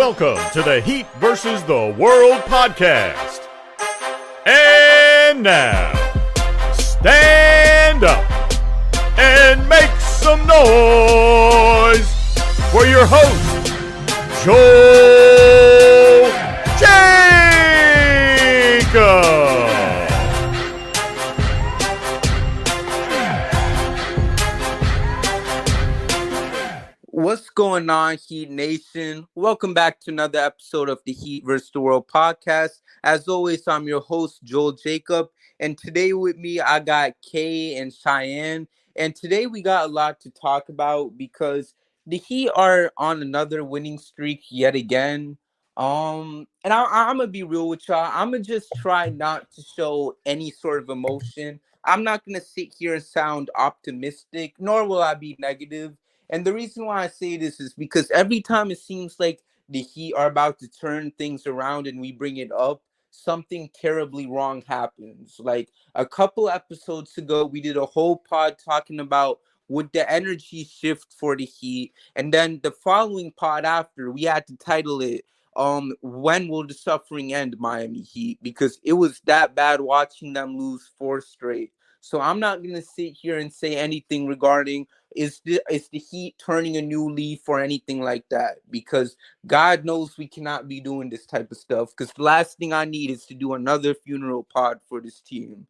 Welcome to the Heat versus the World podcast. And now, stand up and make some noise for your host, Joel Jacob. What's going on, Heat Nation? Welcome back to another episode of the Heat vs. the World podcast. As always, I'm your host, Joel Jacob, and today with me, I got Kay and Cheyenne, and today we got a lot to talk about because the Heat are on another winning streak yet again. And I'm going to be real with y'all. I'm going to just try not to show any sort of emotion. I'm not going to sit here and sound optimistic, nor will I be negative. And the reason why I say this is because every time it seems like the Heat are about to turn things around and we bring it up, something terribly wrong happens. Like a couple episodes ago, we did a whole pod talking about would the energy shift for the Heat. And then the following pod after, we had to title it, when will the suffering end, Miami Heat? Because it was that bad watching them lose 4 straight. So I'm not going to sit here and say anything regarding is the Heat turning a new leaf or anything like that, because God knows we cannot be doing this type of stuff, because the last thing I need is to do another funeral pod for this team.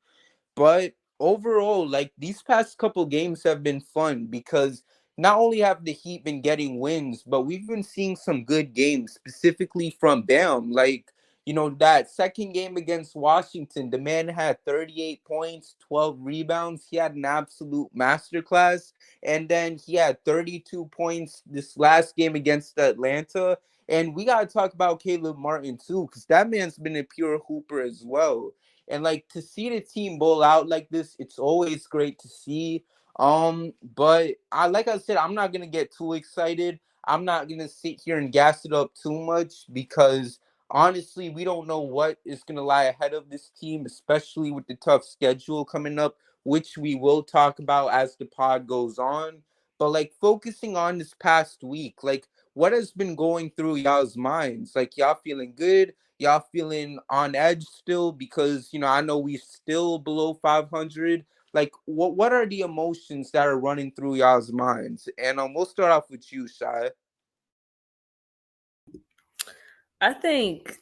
But overall, like, these past couple games have been fun because not only have the Heat been getting wins, but we've been seeing some good games, specifically from Bam. Like, you know, that second game against Washington, the man had 38 points, 12 rebounds. He had an absolute masterclass. And then he had 32 points this last game against Atlanta. And we got to talk about Caleb Martin, too, because that man's been a pure hooper as well. And, like, to see the team bowl out like this, it's always great to see. But like I said, I'm not going to get too excited. I'm not going to sit here and gas it up too much because honestly, we don't know what is going to lie ahead of this team, especially with the tough schedule coming up, which we will talk about as the pod goes on. But, like, focusing on this past week, like, what has been going through y'all's minds? Like, y'all feeling good? Y'all feeling on edge still? Because, you know, I know we're still below 500. Like, what are the emotions that are running through y'all's minds? And we'll start off with you, Shai. I think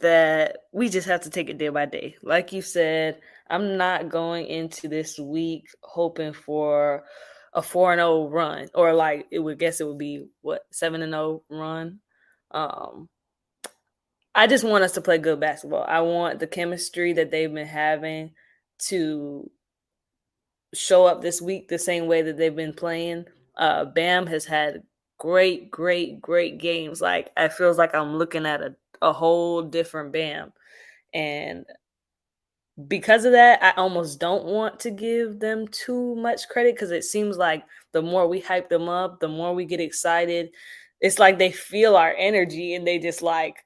that we just have to take it day by day. Like you said, I'm not going into this week hoping for a 4-0 run, or like it would be what, 7-0 run. I just want us to play good basketball. I want the chemistry that they've been having to show up this week the same way that they've been playing. Bam has had great games. Like, it feels like I'm looking at a whole different Bam. And because of that, I almost don't want to give them too much credit, because it seems like the more we hype them up, the more we get excited. It's like they feel our energy and they just like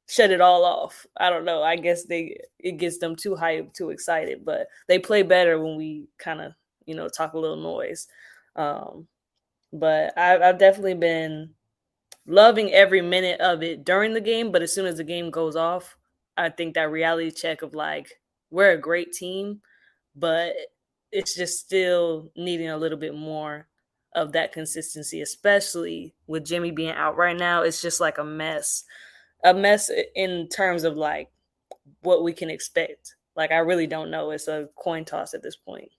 shut it all off. I don't know. I guess it gets them too hyped, too excited, but they play better when we kind of, you know, talk a little noise. But I've definitely been loving every minute of it during the game. But as soon as the game goes off, I think that reality check of like, we're a great team, but it's just still needing a little bit more of that consistency, especially with Jimmy being out right now. It's just like a mess in terms of like what we can expect. Like, I really don't know. It's a coin toss at this point.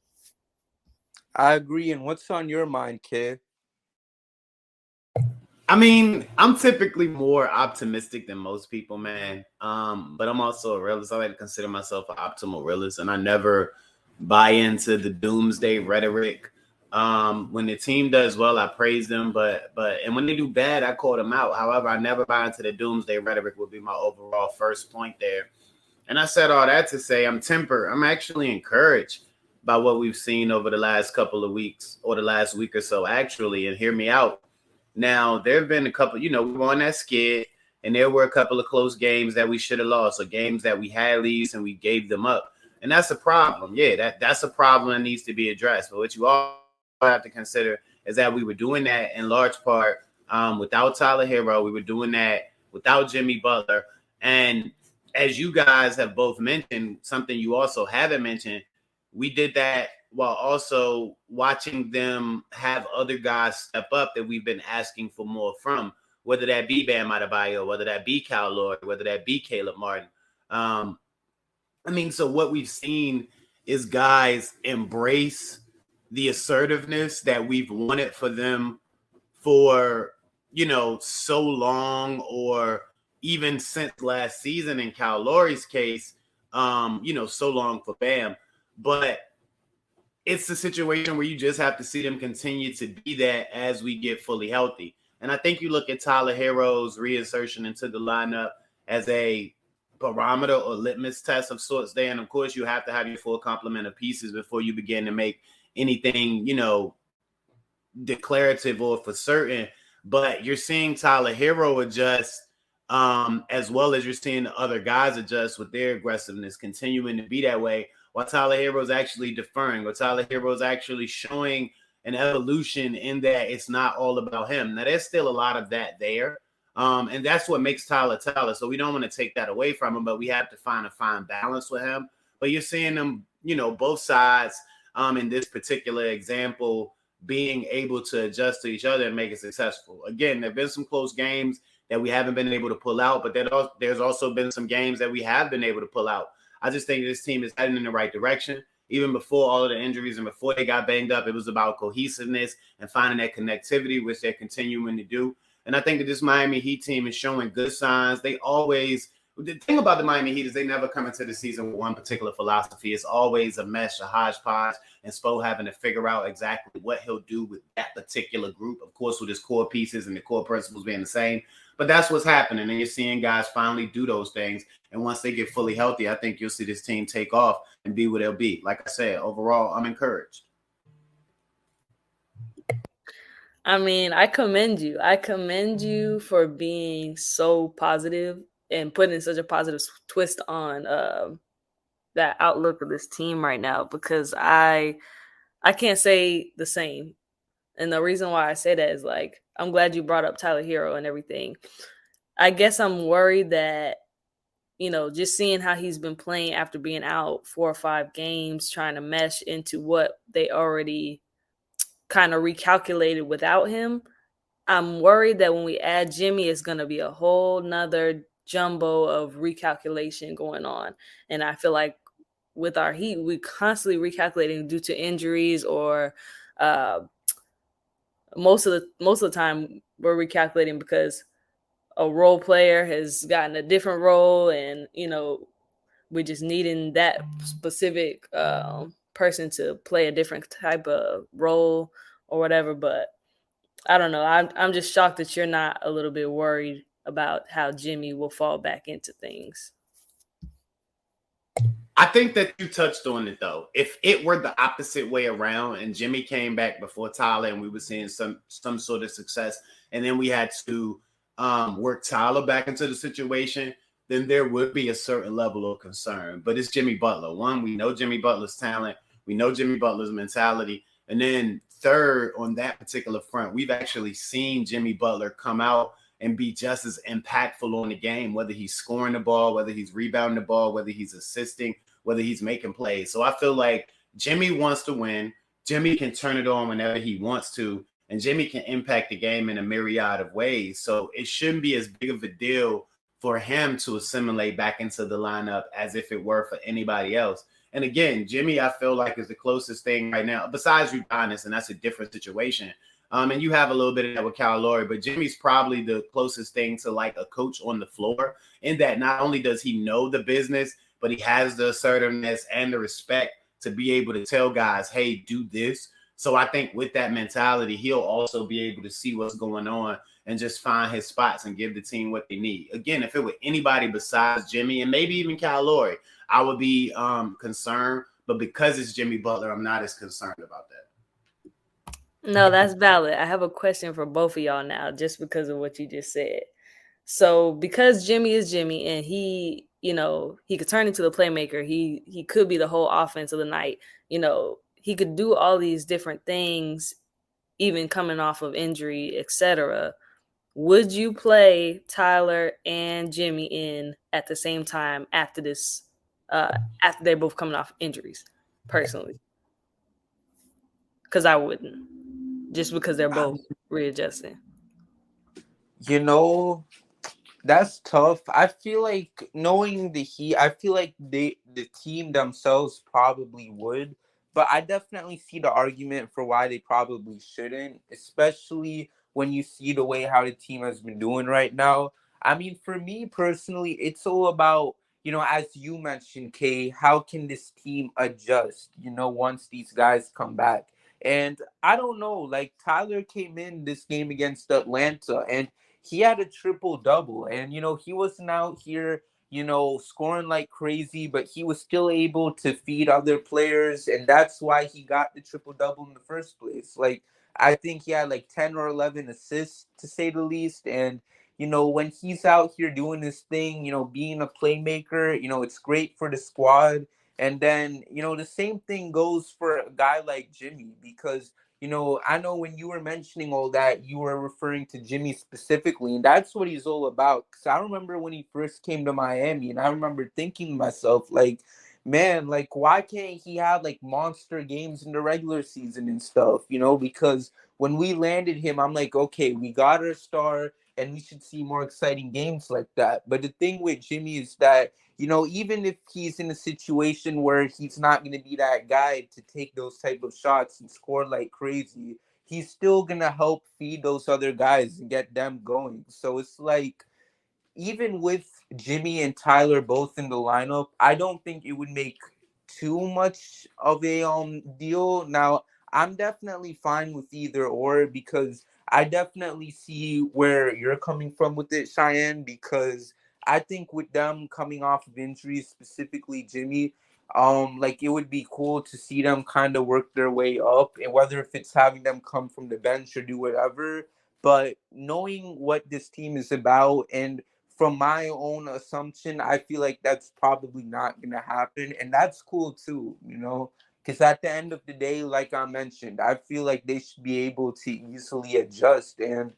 I agree. And what's on your mind, kid? I mean, I'm typically more optimistic than most people, man. But I'm also a realist. I like to consider myself an optimal realist, and I never buy into the doomsday rhetoric. When the team does well, I praise them, but when they do bad, I call them out. However, I never buy into the doomsday rhetoric would be my overall first point there. And I said all that to say I'm tempered. I'm actually encouraged by what we've seen over the last couple of weeks, or the last week or so, actually, and hear me out. Now, there have been a couple, you know, we were on that skid, and there were a couple of close games that we should have lost, or games that we had leads and we gave them up. And that's a problem. Yeah, that's a problem that needs to be addressed. But what you all have to consider is that we were doing that in large part without Tyler Hero. We were doing that without Jimmy Butler. And as you guys have both mentioned, something you also haven't mentioned, we did that while also watching them have other guys step up that we've been asking for more from, whether that be Bam Adebayo, whether that be Kyle Lord, whether that be Caleb Martin. So what we've seen is guys embrace the assertiveness that we've wanted for them for, so long, or even since last season in Kyle Lowry's case, so long for Bam. But it's a situation where you just have to see them continue to be that as we get fully healthy. And I think you look at Tyler Hero's reinsertion into the lineup as a barometer or litmus test of sorts there. And of course, you have to have your full complement of pieces before you begin to make anything, declarative or for certain. But you're seeing Tyler Hero adjust, as well as you're seeing the other guys adjust with their aggressiveness, continuing to be that way, while Tyler Hero is actually deferring, or Tyler Hero is actually showing an evolution in that it's not all about him. Now, there's still a lot of that there. And that's what makes Tyler Tyler. So we don't want to take that away from him, but we have to find a fine balance with him. But you're seeing them, both sides in this particular example being able to adjust to each other and make it successful. Again, there have been some close games that we haven't been able to pull out, but there's also been some games that we have been able to pull out. I just think this team is heading in the right direction. Even before all of the injuries and before they got banged up, it was about cohesiveness and finding that connectivity, which they're continuing to do. And I think that this Miami Heat team is showing good signs. The thing about the Miami Heat is they never come into the season with one particular philosophy. It's always a mesh, a hodgepodge, and Spo having to figure out exactly what he'll do with that particular group, of course, with his core pieces and the core principles being the same. But that's what's happening, and you're seeing guys finally do those things. And once they get fully healthy, I think you'll see this team take off and be what they'll be. Like I said, overall, I'm encouraged. I mean, I commend you. I commend you for being so positive and putting such a positive twist on that outlook of this team right now, because I can't say the same. And the reason why I say that is, like, I'm glad you brought up Tyler Hero and everything. I guess I'm worried that, just seeing how he's been playing after being out 4 or 5 games, trying to mesh into what they already kind of recalculated without him. I'm worried that when we add Jimmy, it's going to be a whole nother jumbo of recalculation going on. And I feel like with our Heat, we constantly recalculating due to injuries, or most of the time we're recalculating because a role player has gotten a different role, and we're just needing that specific person to play a different type of role or whatever. But I don't know. I'm just shocked that you're not a little bit worried about how Jimmy will fall back into things. I think that you touched on it, though. If it were the opposite way around and Jimmy came back before Tyler and we were seeing some sort of success, and then we had to work Tyler back into the situation, then there would be a certain level of concern. But it's Jimmy Butler. One, we know Jimmy Butler's talent. We know Jimmy Butler's mentality. And then third, on that particular front, we've actually seen Jimmy Butler come out and be just as impactful on the game, whether he's scoring the ball, whether he's rebounding the ball, whether he's assisting, whether he's making plays. So I feel like Jimmy wants to win. Jimmy can turn it on whenever he wants to, and Jimmy can impact the game in a myriad of ways. So it shouldn't be as big of a deal for him to assimilate back into the lineup as if it were for anybody else. And again, Jimmy, I feel like, is the closest thing right now, besides Udonis, and that's a different situation. And you have a little bit of that with Kyle Lowry, but Jimmy's probably the closest thing to like a coach on the floor, in that not only does he know the business, but he has the assertiveness and the respect to be able to tell guys, hey, do this. So I think with that mentality, he'll also be able to see what's going on and just find his spots and give the team what they need. Again, if it were anybody besides Jimmy and maybe even Kyle Lowry, I would be concerned. But because it's Jimmy Butler, I'm not as concerned about that. No, that's valid. I have a question for both of y'all now, just because of what you just said. So because Jimmy is Jimmy, and he could turn into the playmaker, he could be the whole offense of the night. He could do all these different things, even coming off of injury, etc. would you play Tyler and Jimmy in at the same time after this, after they're both coming off injuries, personally? Because I wouldn't, just because they're both readjusting. You know, that's tough. I feel like knowing the Heat, I feel like the team themselves probably would, but I definitely see the argument for why they probably shouldn't, especially when you see the way how the team has been doing right now. I mean, for me personally, it's all about, as you mentioned, Kay, how can this team adjust, once these guys come back? And I don't know, like Tyler came in this game against Atlanta and he had a triple double, and he wasn't out here scoring like crazy, but he was still able to feed other players, and that's why he got the triple double in the first place. Like, I think he had like 10 or 11 assists, to say the least. And when he's out here doing his thing, being a playmaker, it's great for the squad. And then the same thing goes for a guy like Jimmy, because I know when you were mentioning all that, you were referring to Jimmy specifically, and that's what he's all about. Because I remember when he first came to Miami, and I remember thinking to myself, like, man, like, why can't he have like monster games in the regular season and stuff? Because when we landed him, I'm like, okay, we got our star, and we should see more exciting games like that. But the thing with Jimmy is that even if he's in a situation where he's not going to be that guy to take those type of shots and score like crazy, he's still going to help feed those other guys and get them going. So it's like, even with Jimmy and Tyler both in the lineup, I don't think it would make too much of a deal. Now, I'm definitely fine with either or, because I definitely see where you're coming from with it, Cheyenne, because I think with them coming off of injuries, specifically Jimmy, like it would be cool to see them kind of work their way up, and whether if it's having them come from the bench or do whatever. But knowing what this team is about, and from my own assumption, I feel like that's probably not going to happen. And that's cool too, because at the end of the day, like I mentioned, I feel like they should be able to easily adjust. And,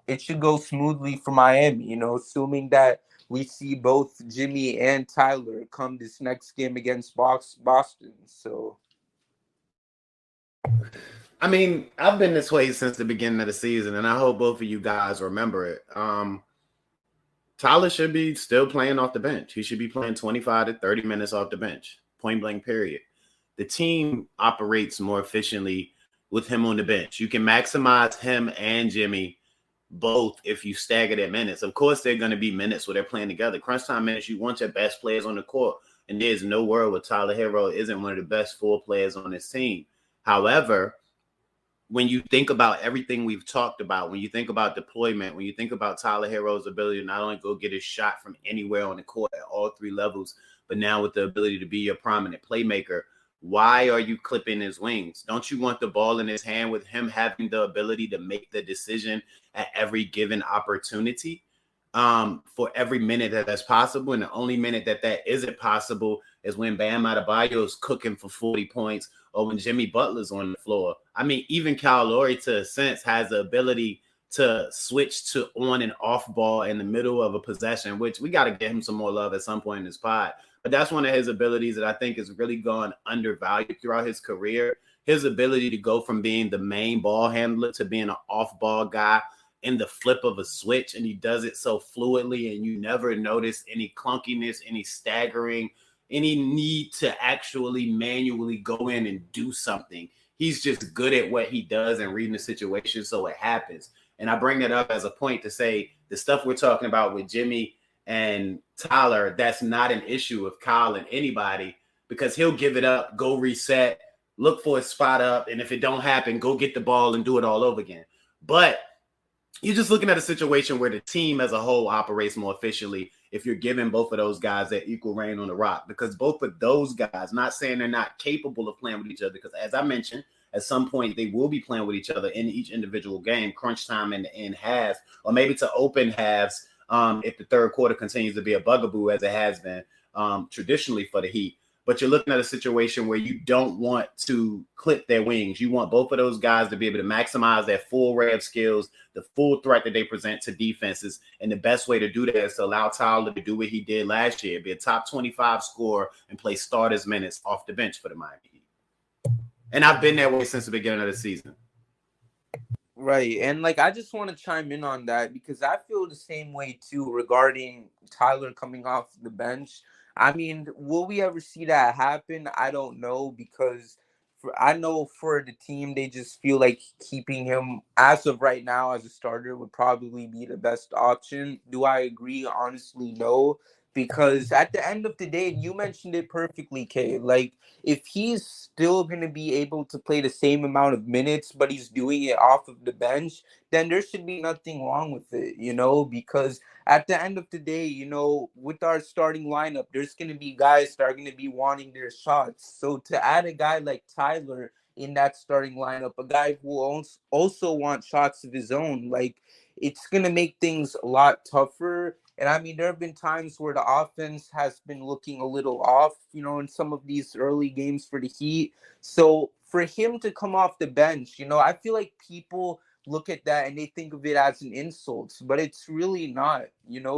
it should go smoothly for Miami, assuming that we see both Jimmy and Tyler come this next game against Boston. So. I mean, I've been this way since the beginning of the season, and I hope both of you guys remember it. Tyler should be still playing off the bench. He should be playing 25 to 30 minutes off the bench, point blank, period. The team operates more efficiently with him on the bench. You can maximize him and Jimmy both if you stagger their minutes. Of course, they're going to be minutes where they're playing together. Crunch time minutes, you want your best players on the court, and there's no world where Tyler Hero isn't one of the best 4 players on this team. However, when you think about everything we've talked about, when you think about deployment, when you think about Tyler Hero's ability to not only go get his shot from anywhere on the court at all 3 levels, but now with the ability to be a prominent playmaker, why are you clipping his wings? Don't you want the ball in his hand with him having the ability to make the decision at every given opportunity? For every minute that's possible. And the only minute that isn't possible is when Bam Adebayo is cooking for 40 points or when Jimmy Butler's on the floor. I mean, even Kyle Lowry, to a sense, has the ability to switch to on and off ball in the middle of a possession, which we got to get him some more love at some point in this pod. But that's one of his abilities that I think is really gone undervalued throughout his career. His ability to go from being the main ball handler to being an off-ball guy in the flip of a switch, and he does it so fluidly, and you never notice any clunkiness, any staggering, any need to actually manually go in and do something. He's just good at what he does and reading the situation, so it happens. And I bring that up as a point to say the stuff we're talking about with Jimmy and Tyler, that's not an issue with Kyle and anybody, because he'll give it up, go reset, look for a spot up, and if it don't happen, go get the ball and do it all over again. But you're just looking at a situation where the team as a whole operates more efficiently if you're giving both of those guys that equal reign on the rock, because both of those guys, not saying they're not capable of playing with each other, because as I mentioned, at some point they will be playing with each other in each individual game, crunch time and the end halves, or maybe to open halves if the third quarter continues to be a bugaboo as it has been traditionally for the Heat. but you're looking at a situation where you don't want to clip their wings. You want both of those guys to be able to maximize their full array of skills, the full threat that they present to defenses. And the best way to do that is to allow Tyler to do what he did last year, be a top 25 scorer and play starters minutes off the bench for the Miami Heat. And I've been that way since the beginning of the season. Right. And like I just want to chime in on that because I feel the same way too regarding Tyler coming off the bench. I mean, will we ever see that happen? I don't know because I know for the team they just feel like keeping him as of right now as a starter would probably be the best option. Do I agree? Honestly, no. Because at the end of the day, you mentioned it perfectly, Kay. Like if he's still going to be able to play the same amount of minutes, but he's doing it off of the bench, then there should be nothing wrong with it, because at the end of the day, with our starting lineup, there's going to be guys that are going to be wanting their shots. So to add a guy like Tyler in that starting lineup, a guy who also wants shots of his own, like it's going to make things a lot tougher. And I mean, there have been times where the offense has been looking a little off, in some of these early games for the Heat. So for him to come off the bench, I feel like people look at that and they think of it as an insult, but it's really not,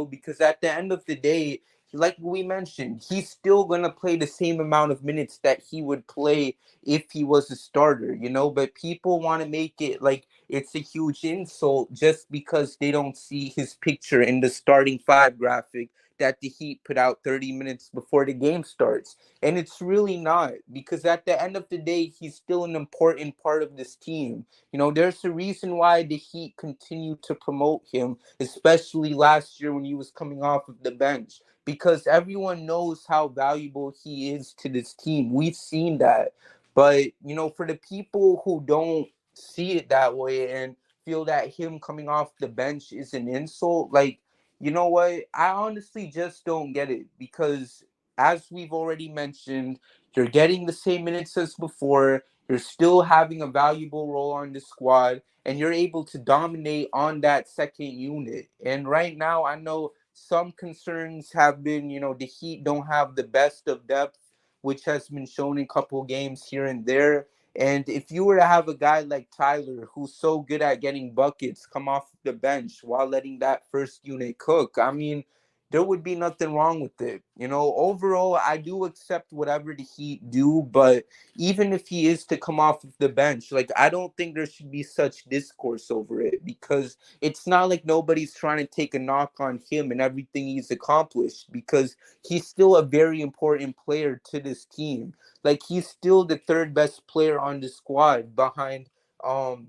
because at the end of the day, like we mentioned, he's still going to play the same amount of minutes that he would play if he was a starter, but people want to make it like it's a huge insult just because they don't see his picture in the starting five graphic that the Heat put out 30 minutes before the game starts. And it's really not, because at the end of the day, he's still an important part of this team. There's a reason why the Heat continued to promote him, especially last year when he was coming off of the bench, because everyone knows how valuable he is to this team. We've seen that. But, for the people who don't see it that way and feel that him coming off the bench is an insult, like, you know what? I honestly just don't get it, because as we've already mentioned, you're getting the same minutes as before. You're still having a valuable role on the squad, and you're able to dominate on that second unit. And right now, I know some concerns have been, the Heat don't have the best of depth, which has been shown in a couple games here and there. And if you were to have a guy like Tyler, who's so good at getting buckets, come off the bench while letting that first unit cook, I mean, there would be nothing wrong with it. Overall, I do accept whatever the Heat do, but even if he is to come off of the bench, like, I don't think there should be such discourse over it, because it's not like nobody's trying to take a knock on him and everything he's accomplished, because he's still a very important player to this team. Like, he's still the third best player on the squad behind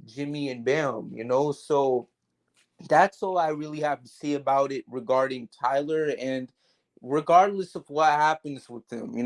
Jimmy and Bam, so that's all I really have to say about it regarding Tyler. And regardless of what happens with him,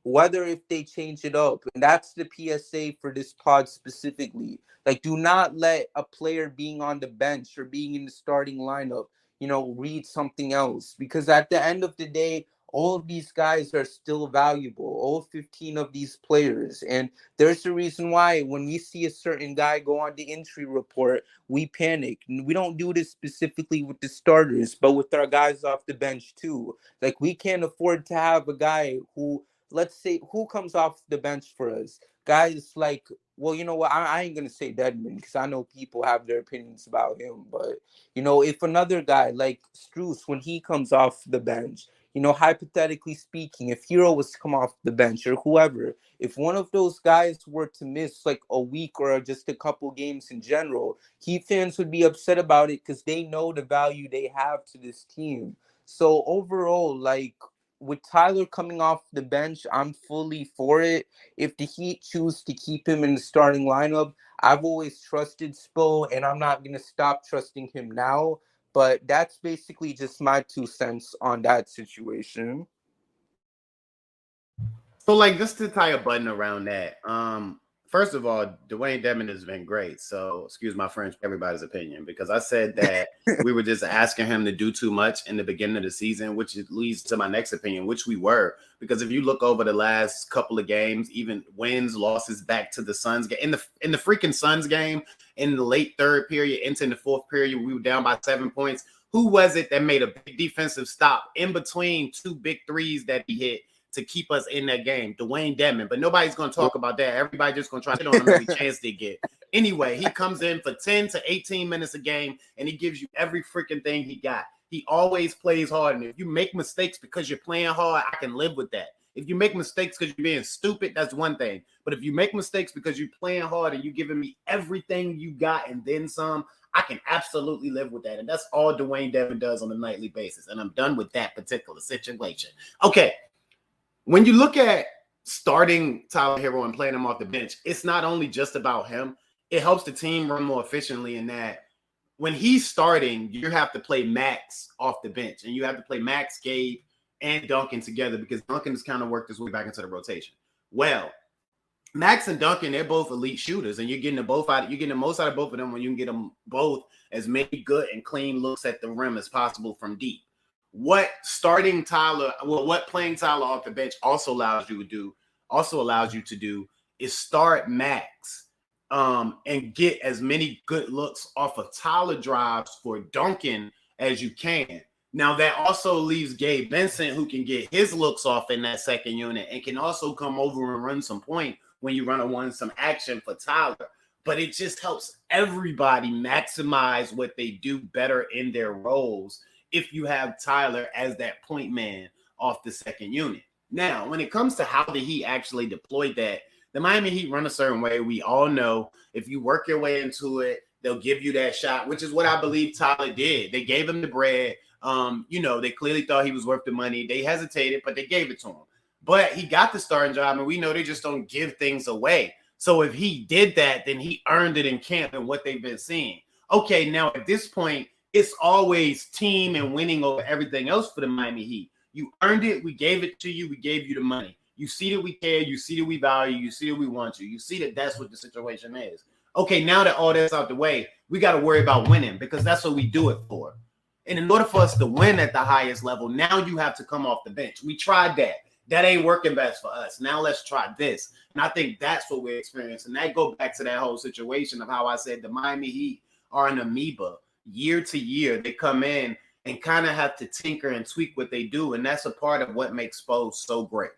whether if they change it up, and that's the PSA for this pod specifically, like, do not let a player being on the bench or being in the starting lineup, read something else, because at the end of the day, all of these guys are still valuable, all 15 of these players. And there's a reason why when we see a certain guy go on the injury report, we panic. We don't do this specifically with the starters, but with our guys off the bench too. Like, we can't afford to have a guy who, let's say, who comes off the bench for us. Guys like, well, you know what? I ain't going to say Deadman, because I know people have their opinions about him. But, if another guy like Strus, when he comes off the bench, hypothetically speaking, if Hero was to come off the bench or whoever, if one of those guys were to miss like a week or just a couple games in general, Heat fans would be upset about it, because they know the value they have to this team. So overall, like, with Tyler coming off the bench, I'm fully for it. If the Heat choose to keep him in the starting lineup, I've always trusted Spo, and I'm not going to stop trusting him now. But that's basically just my 2 cents on that situation. So, like, just to tie a button around that, first of all, Dwayne Dedmon has been great. So, excuse my French, everybody's opinion, because I said that we were just asking him to do too much in the beginning of the season, which leads to my next opinion, which we were. Because if you look over the last couple of games, even wins, losses back to the Suns game, in the freaking Suns game, in the late third period, into the fourth period, we were down by 7 points. Who was it that made a big defensive stop in between 2 big threes that he hit to keep us in that game. Dwayne Dedmon, but nobody's going to talk about that. Everybody just going to try to hit on him every chance they get. Anyway, he comes in for 10 to 18 minutes a game, and he gives you every freaking thing he got. He always plays hard, and if you make mistakes because you're playing hard, I can live with that. If you make mistakes because you're being stupid, that's one thing. But if you make mistakes because you're playing hard and you're giving me everything you got and then some, I can absolutely live with that. And that's all Dwayne Dedmon does on a nightly basis. And I'm done with that particular situation. Okay. When you look at starting Tyler Hero and playing him off the bench, it's not only just about him. It helps the team run more efficiently in that when he's starting, you have to play Max off the bench. And you have to play Max, Gabe, and Duncan together because Duncan has kind of worked his way back into the rotation. Well, Max and Duncan, they're both elite shooters, and you're getting the most out of both of them when you can get them both as many good and clean looks at the rim as possible from deep. What playing Tyler off the bench also allows you to do is start Max and get as many good looks off of Tyler drives for Duncan as you can. Now, that also leaves Gabe Vincent, who can get his looks off in that second unit and can also come over and run some point when you run some action for Tyler. But it just helps everybody maximize what they do better in their roles if you have Tyler as that point man off the second unit. Now, when it comes to how the Heat actually deployed that, the Miami Heat run a certain way. We all know if you work your way into it, they'll give you that shot, which is what I believe Tyler did. They gave him the bread. They clearly thought he was worth the money. They hesitated, but they gave it to him. But he got the starting job, and we know they just don't give things away. So if he did that, then he earned it in camp and what they've been seeing. Okay, now at this point, it's always team and winning over everything else for the Miami Heat. You earned it. We gave it to you. We gave you the money. You see that we care. You see that we value. You see that we want you. You see that that's what the situation is. Okay, now that all that's out the way, we got to worry about winning because that's what we do it for. And in order for us to win at the highest level, now you have to come off the bench. We tried that. That ain't working best for us. Now let's try this. And I think that's what we're experiencing. That goes back to that whole situation of how I said the Miami Heat are an amoeba. Year to year, they come in and kind of have to tinker and tweak what they do. And that's a part of what makes Spo so great.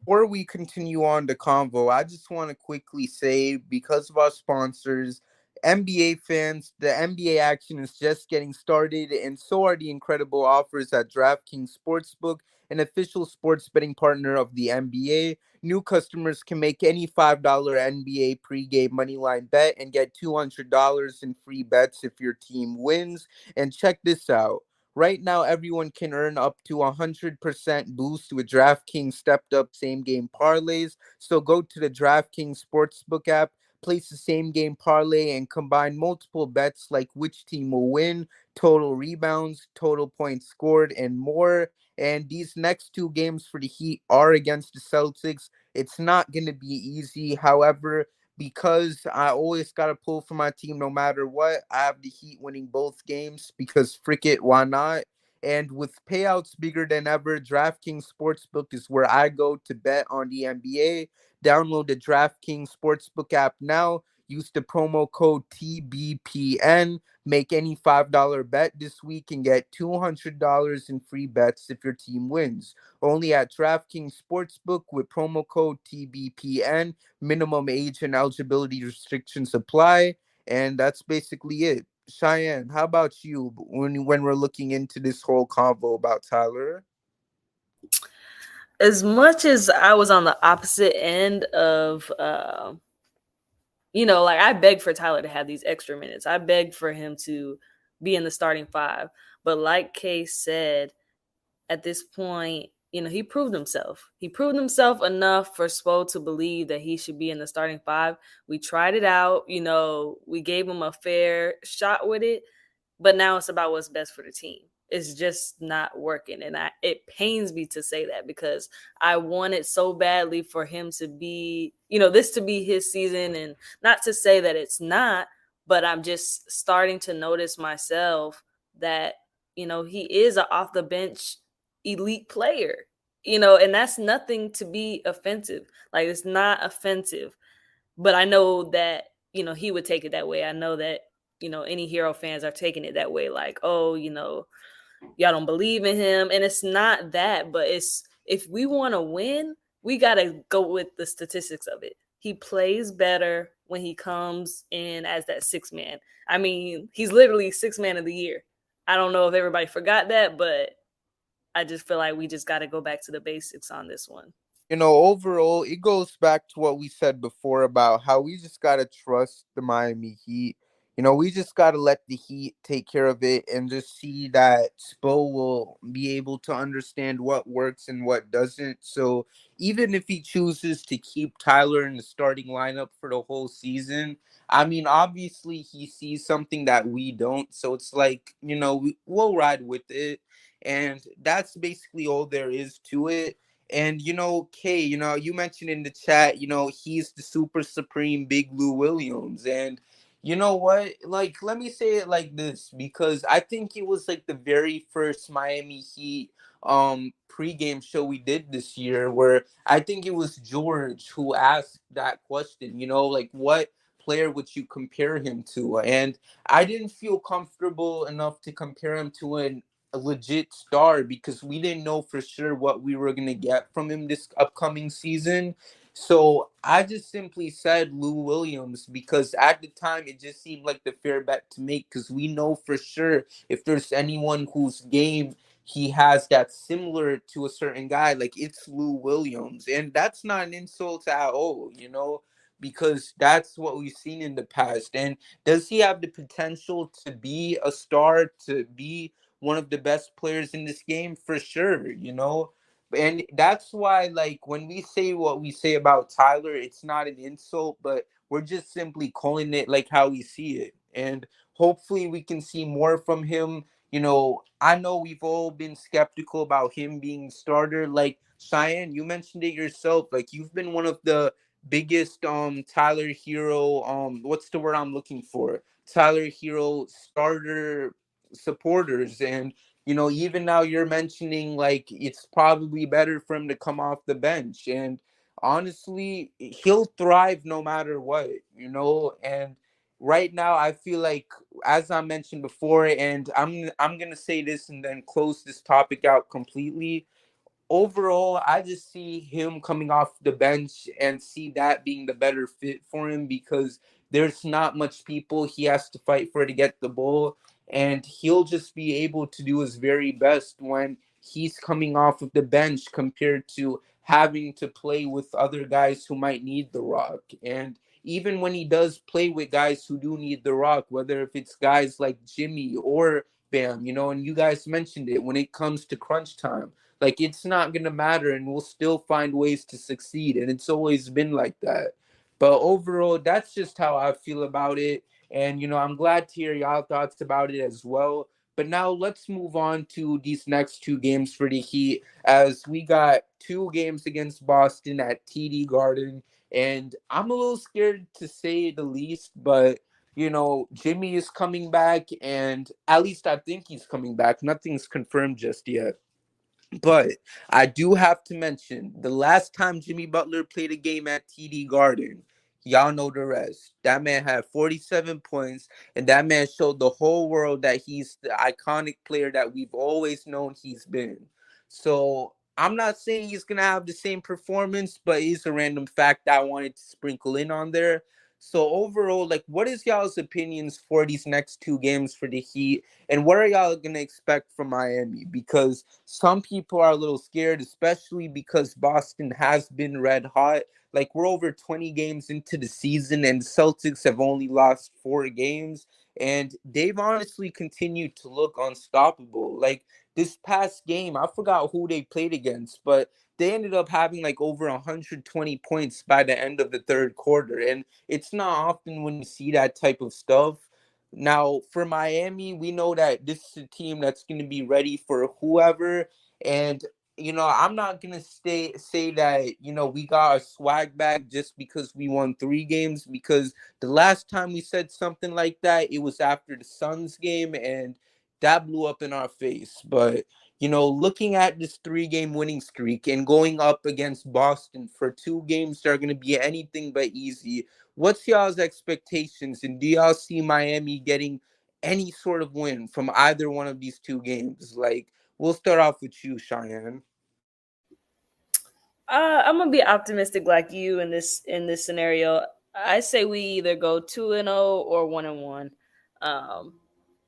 Before we continue on the convo, I just want to quickly say, because of our sponsors, NBA fans, the NBA action is just getting started, and so are the incredible offers at DraftKings Sportsbook, an official sports betting partner of the NBA. New customers can make any $5 NBA pregame moneyline bet and get $200 in free bets if your team wins. And check this out. Right now, everyone can earn up to 100% boost with DraftKings Stepped Up Same Game Parlays. So go to the DraftKings Sportsbook app, place the same game parlay, and combine multiple bets like which team will win, total rebounds, total points scored, and more. And these next two games for the Heat are against the Celtics. It's not going to be easy. However, because I always got to pull for my team no matter what, I have the Heat winning both games because frick it, why not? And with payouts bigger than ever, DraftKings Sportsbook is where I go to bet on the NBA. Download the DraftKings Sportsbook app now. Use the promo code TBPN. Make any $5 bet this week and get $200 in free bets if your team wins. Only at DraftKings Sportsbook with promo code TBPN. Minimum age and eligibility restrictions apply. And that's basically it. Cheyenne, how about you when we're looking into this whole convo about Tyler? As much as I was on the opposite end of, I begged for Tyler to have these extra minutes. I begged for him to be in the starting five. But like Kay said, at this point, he proved himself. He proved himself enough for Spo to believe that he should be in the starting five. We tried it out. We gave him a fair shot with it. But now it's about what's best for the team. It's just not working. And it pains me to say that because I wanted so badly for him to be, this to be his season. And not to say that it's not, but I'm just starting to notice myself that, he is an off the bench elite player, and that's nothing to be offensive. Like, it's not offensive, but I know that, he would take it that way. I know that, any Hero fans are taking it that way. Like, oh, y'all don't believe in him. And it's not that, but it's If we want to win, we got to go with the statistics of it. He plays better when he comes in as that sixth man. I mean, he's literally sixth man of the year. I don't know if everybody forgot that, but I just feel like we just got to go back to the basics on this one. Overall, it goes back to what we said before about how we just got to trust the Miami Heat. We just got to let the Heat take care of it and just see that Spo will be able to understand what works and what doesn't. So even if he chooses to keep Tyler in the starting lineup for the whole season, I mean, obviously he sees something that we don't. So it's like, we'll ride with it. And that's basically all there is to it. And Kay, you mentioned in the chat, he's the super supreme Big Lou Williams. And you know what? Like, let me say it like this, because I think it was like the very first Miami Heat pregame show we did this year, where I think it was George who asked that question, like what player would you compare him to? And I didn't feel comfortable enough to compare him to a legit star, because we didn't know for sure what we were going to get from him this upcoming season. So I just simply said Lou Williams, because at the time it just seemed like the fair bet to make, because we know for sure if there's anyone whose game he has that's similar to a certain guy, like it's Lou Williams. And that's not an insult at all, because that's what we've seen in the past. And does he have the potential to be a star, to be one of the best players in this game? For sure, and that's why, like, when we say what we say about Tyler, it's not an insult, but we're just simply calling it like how we see it. And hopefully we can see more from him. I know we've all been skeptical about him being starter. Like, Cheyenne, you mentioned it yourself. Like, you've been one of the biggest Tyler Hero, what's the word I'm looking for? Tyler Hero starter supporters. And even now you're mentioning like it's probably better for him to come off the bench. And honestly, he'll thrive no matter what. And right now I feel like, as I mentioned before, and I'm gonna say this and then close this topic out completely. Overall, I just see him coming off the bench and see that being the better fit for him, because there's not much people he has to fight for to get the ball, and he'll just be able to do his very best when he's coming off of the bench compared to having to play with other guys who might need the rock. And even when he does play with guys who do need the rock, whether if it's guys like Jimmy or Bam, and you guys mentioned it, when it comes to crunch time, like, it's not going to matter, and we'll still find ways to succeed. And it's always been like that. But overall, that's just how I feel about it. And, I'm glad to hear y'all thoughts about it as well. But now let's move on to these next two games for the Heat, as we got two games against Boston at TD Garden. And I'm a little scared, to say the least, but Jimmy is coming back, and at least I think he's coming back. Nothing's confirmed just yet. But I do have to mention, the last time Jimmy Butler played a game at TD Garden, y'all know the rest. That man had 47 points, and that man showed the whole world that he's the iconic player that we've always known he's been. So I'm not saying he's going to have the same performance, but it's a random fact I wanted to sprinkle in on there. So overall, like, what is y'all's opinions for these next two games for the Heat? And what are y'all going to expect from Miami? Because some people are a little scared, especially because Boston has been red hot. Like, we're over 20 games into the season, and the Celtics have only lost 4 games. And they've honestly continued to look unstoppable. Like, this past game, I forgot who they played against, but they ended up having like over 120 points by the end of the third quarter. And it's not often when you see that type of stuff. Now, for Miami, we know that this is a team that's going to be ready for whoever. And, I'm not going to say that, we got a swag bag just because we won 3 games, because the last time we said something like that, it was after the Suns game, and that blew up in our face. But, looking at this 3-game winning streak and going up against Boston for 2 games that are going to be anything but easy, what's y'all's expectations, and do y'all see Miami getting any sort of win from either one of these 2 games? Like, we'll start off with you, Cheyenne. I'm gonna be optimistic like you in this scenario. I say we either go 2-0 or 1-1.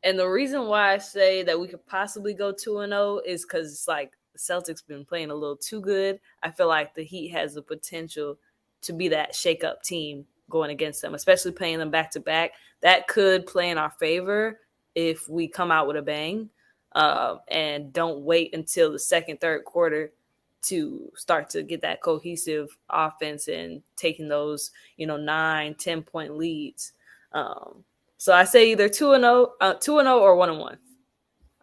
And the reason why I say that we could possibly go 2-0 is because it's like the Celtics been playing a little too good. I feel like the Heat has the potential to be that shake-up team going against them, especially playing them back-to-back. That could play in our favor if we come out with a bang and don't wait until the second, third quarter to start to get that cohesive offense and taking those, 9-10 point leads. So I say either 2-0 or 1-1.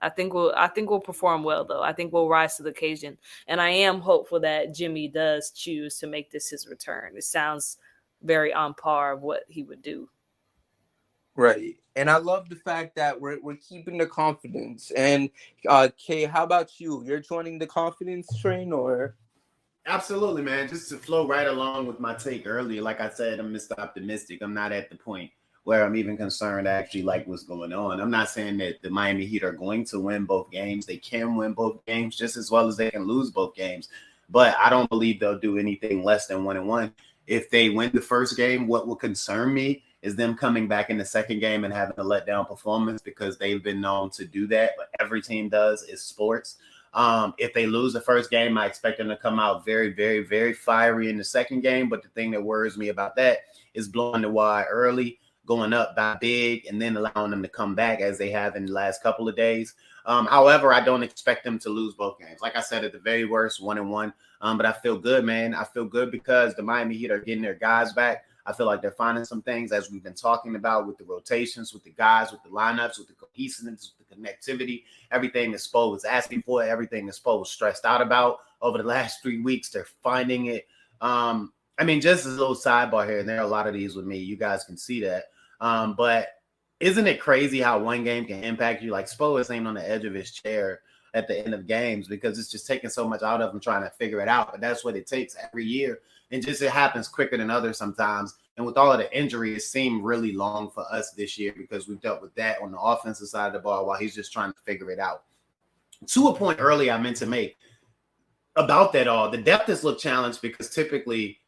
I think we'll perform well though. I think we'll rise to the occasion, and I am hopeful that Jimmy does choose to make this his return. It sounds very on par of what he would do. Right. And I love the fact that we're keeping the confidence. And Kay, how about you? You're joining the confidence train, or? Absolutely, man. Just to flow right along with my take earlier, like I said, I'm Mr. Optimistic. I'm not at the point where I'm even concerned I actually like what's going on. I'm not saying that the Miami Heat are going to win both games. They can win both games just as well as they can lose both games. But I don't believe they'll do anything less than 1-1. If they win the first game, what will concern me is them coming back in the second game and having a letdown performance, because they've been known to do that. But every team does. It's sports. If they lose the first game, I expect them to come out very, very, very fiery in the second game. But the thing that worries me about that is blowing the wire early, going up by big, and then allowing them to come back as they have in the last couple of days. However, I don't expect them to lose both games. Like I said, at the very worst, 1-1. But I feel good, man. I feel good because the Miami Heat are getting their guys back. I feel like they're finding some things, as we've been talking about, with the rotations, with the guys, with the lineups, with the cohesiveness, with the connectivity, everything that Spo was asking for, everything that Spo was stressed out about over the last 3 weeks. They're finding it. Just as a little sidebar here, and there are a lot of these with me. You guys can see that. But isn't it crazy how one game can impact you? Like, Spo is ain't on the edge of his chair at the end of games because it's just taking so much out of him trying to figure it out. But that's what it takes every year. And just it happens quicker than others sometimes. And with all of the injury, it seemed really long for us this year because we've dealt with that on the offensive side of the ball while he's just trying to figure it out. To a point earlier I meant to make about that all, the depth has looked challenged because typically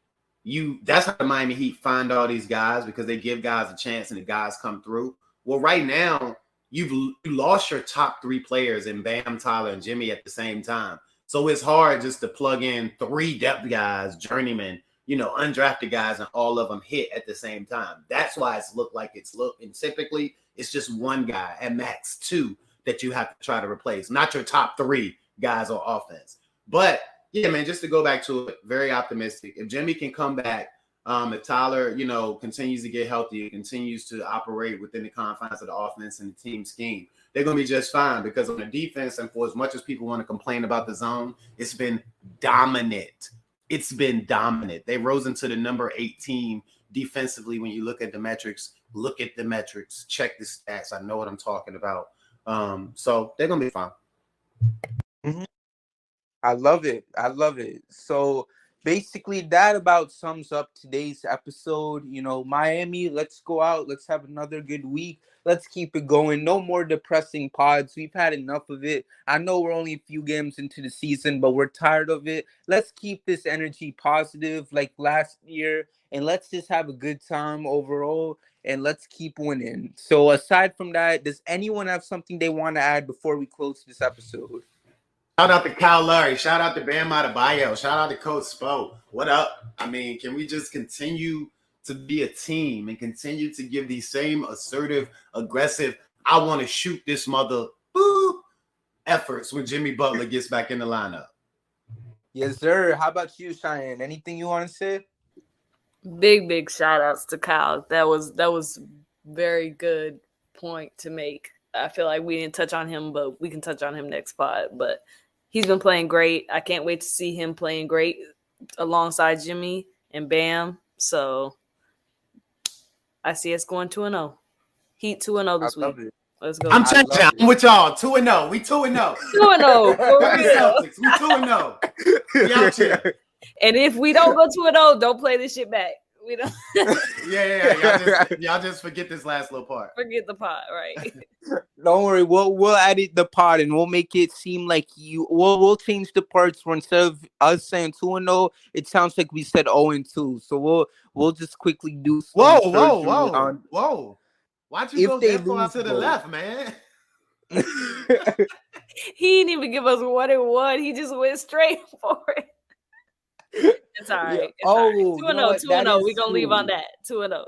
that's how the Miami Heat find all these guys, because they give guys a chance and the guys come through. Well, right now, you lost your top 3 players in Bam, Tyler, and Jimmy at the same time. So it's hard just to plug in 3 depth guys, journeymen, undrafted guys, and all of them hit at the same time. That's why it's looked like it's looked. And typically, it's just one guy at max 2 that you have to try to replace, not your top 3 guys on offense. But yeah, man, just to go back to it, very optimistic. If Jimmy can come back, if Tyler, continues to get healthy, continues to operate within the confines of the offense and the team scheme, they're going to be just fine, because on the defense, and for as much as people want to complain about the zone, it's been dominant. It's been dominant. They rose into the number 8 team defensively. When you look at the metrics, check the stats. I know what I'm talking about. So they're going to be fine. Mm-hmm. I love it. So basically that about sums up today's episode. Miami, let's go out. Let's have another good week. Let's keep it going. No more depressing pods. We've had enough of it. I know we're only a few games into the season, but we're tired of it. Let's keep this energy positive like last year, and let's just have a good time overall, and let's keep winning. So aside from that, does anyone have something they want to add before we close this episode? Shout out to Kyle Lowry. Shout out to Bam Adebayo. Shout out to Coach Spo. What up? Can we just continue to be a team and continue to give these same assertive, aggressive, I want to shoot this mother efforts when Jimmy Butler gets back in the lineup? Yes, sir. How about you, Cheyenne? Anything you want to say? Big shout outs to Kyle. That was very good point to make. I feel like we didn't touch on him, but we can touch on him next pod. But he's been playing great. I can't wait to see him playing great alongside Jimmy and Bam. So I see us going 2-0. Heat 2-0 this week. Let's go. I'm checking out. I'm with y'all. 2-0. We 2-0. 2-0. Celtics. We 2-0. We out here. And if we don't go 2-0, don't play this shit back. We don't Y'all just forget this last little part. forget the pot, right? Don't worry, we'll edit the pod and we'll make it seem like we'll change the parts where instead of us saying 2-0, it sounds like we said 0-2. So we'll just quickly do some surgery on. Whoa. Why'd you go that far to the left, man? He didn't even give us 1-1. He just went straight for it. It's all right. It's all right. 2-0. We're gonna leave on that. 2-0.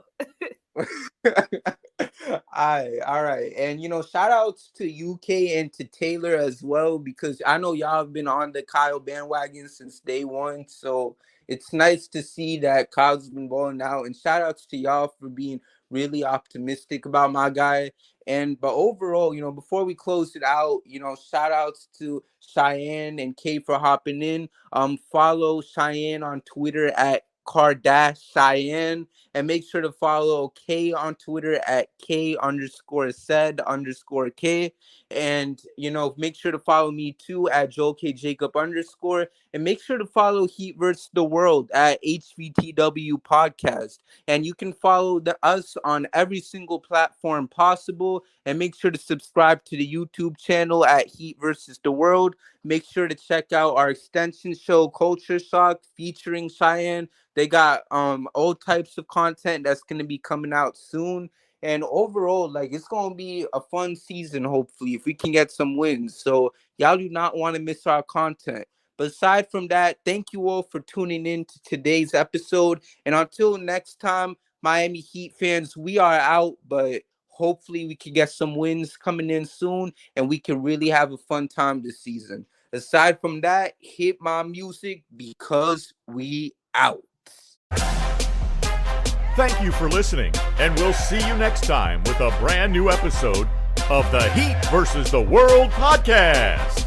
All right. And shout outs to UK and to Taylor as well, because I know y'all have been on the Kyle bandwagon since day one. So it's nice to see that Kyle's been balling out. And shout outs to y'all for being really optimistic about my guy. But overall, before we close it out, shout outs to Cheyenne and Kay for hopping in. Follow Cheyenne on Twitter at Cheyenne, and make sure to follow Kay on Twitter at K_said_K. And make sure to follow me too at JoelKJacob_, and make sure to follow Heat vs. the World at HVTW Podcast. And you can follow us on every single platform possible. And make sure to subscribe to the YouTube channel at Heat vs. the World. Make sure to check out our extension show, Culture Shock, featuring Cheyenne. They got all types of content that's going to be coming out soon. And overall, it's going to be a fun season, hopefully, if we can get some wins. So y'all do not want to miss our content. But aside from that, thank you all for tuning in to today's episode. And until next time, Miami Heat fans, we are out, but hopefully we can get some wins coming in soon and we can really have a fun time this season. Aside from that, hit my music, because we out. Thank you for listening, and we'll see you next time with a brand new episode of the Heat vs. the World podcast.